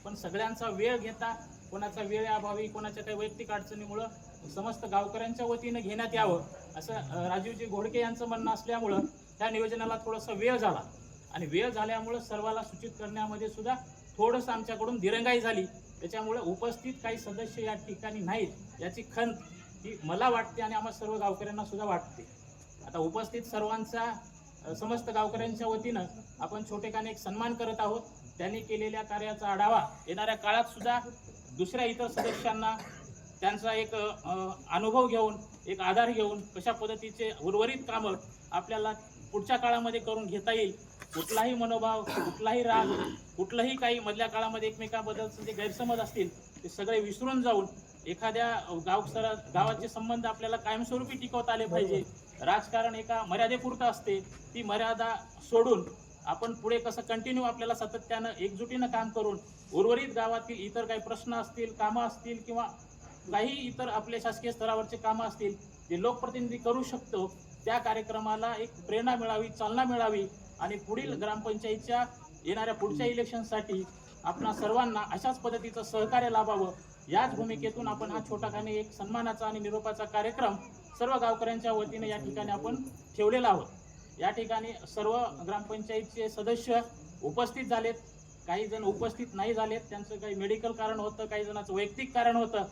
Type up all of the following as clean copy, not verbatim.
पण सगळ्यांचा वेळ घेता, कोणाचा वेळेअभावी, कोणाच्या काही वैयक्तिक अडचणीमुळं समस्त गावकऱ्यांच्या वतीनं घेण्यात यावं असं राजीवजी घोडके यांचं म्हणणं असल्यामुळं त्या नियोजनाला थोडासा वेळ झाला आणि वेळ झाल्यामुळं सर्वाला सूचित करण्यामध्ये सुद्धा थोडंसं आमच्याकडून दिरंगाई झाली. त्याच्यामुळे उपस्थित काही सदस्य या ठिकाणी नाहीत याची खंत ही मला वाटते आणि आम्हा सर्व गावकऱ्यांना सुद्धा वाटते. आता उपस्थित सर्वांचा समस्त गावकऱ्यांच्या वतीनं आपण छोटेखानी एक सन्मान करत आहोत. त्यांनी केलेल्या कार्याचा आढावा येणाऱ्या काळात सुद्धा दुसऱ्या इतर सदस्यांना त्यांचा एक अनुभव घेऊन, एक आधार घेऊन कशा पद्धतीचे उर्वरित कामं आपल्याला पुढच्या काळामध्ये करून घेता येईल. कुठलाही मनोभाव, कुठलाही राग, कुठलंही काही मधल्या काळामध्ये एकमेकांबद्दलचे जे गैरसमज असतील ते सगळे विसरून जाऊन एखाद्या गावाचे संबंध आपल्याला कायमस्वरूपी टिकवता आले पाहिजे. राजकारण एका मर्यादेपुरतं असते, ती मर्यादा सोडून आपण पुढे कसं कंटिन्यू आपल्याला सातत्यानं एकजुटीनं काम करून उर्वरित गावातील इतर काही प्रश्न असतील, कामं असतील किंवा काही इतर आपल्या शासकीय स्तरावरचे कामं असतील जे लोकप्रतिनिधी करू शकतो, त्या कार्यक्रमाला एक प्रेरणा मिळावी, चालना मिळावी आणि पुढील ग्रामपंचायतच्या येणाऱ्या पुढच्या इलेक्शनसाठी आपणा सर्वांना अशाच पद्धतीचं सहकार्य लाभावं याच भूमिकेतून आपण हा छोटाखानी एक सन्मानाचा आणि निरोपाचा कार्यक्रम सर्व गावकऱ्यांच्या वतीने या ठिकाणी आपण ठेवलेला आहोत. या ठिकाणी सर्व ग्रामपंचायतचे सदस्य उपस्थित झालेत, काही जण उपस्थित नाही झालेत. त्यांचं काही मेडिकल कारण होतं, काही जणांचं वैयक्तिक कारण होतं.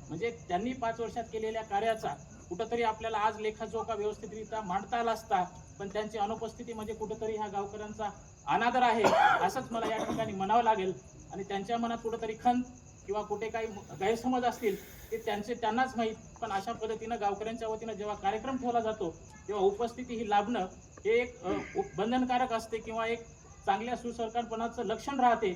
म्हणजे त्यांनी 5 वर्षात केलेल्या कार्याचा कुठंतरी आपल्याला आज लेखाजोखा व्यवस्थितरित्या मांडता आला असता, पण त्यांची अनुपस्थिती म्हणजे कुठंतरी ह्या गावकऱ्यांचा अनादर आहे असंच मला या ठिकाणी म्हणावं लागेल. आणि त्यांच्या मनात कुठंतरी खंत किंवा कुठे काही गैरसमज असतील ते त्यांनाच माहीत. पण अशा पद्धतीनं गावकऱ्यांच्या वतीनं जेव्हा कार्यक्रम ठेवला जातो तेव्हा उपस्थिती ही लाभणं हे एक बंधनकारक असते किंवा एक चांगल्या सुसंस्कारपणाचं लक्षण राहते.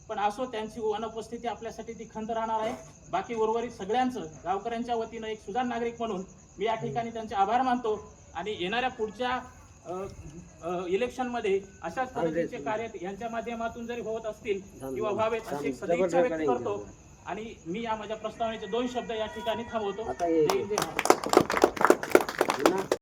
पण असो, त्यांची अनुपस्थिती आपल्यासाठी ती खंत राहणार आहे. बाकी उर्वरित सगळ्यांचं गावकऱ्यांच्या वतीनं एक सुजाण नागरिक म्हणून मी या ठिकाणी त्यांचे आभार मानतो आणि येणाऱ्या पुढच्या इलेक्शनमध्ये अशाच पद्धतीचे कार्य यांच्या माध्यमातून जरी होत असतील किंवा व्हावेत अशी सदिच्छा व्यक्त करतो आणि मी या माझ्या प्रस्तावनेचे 2 शब्द या ठिकाणी थांबवतो.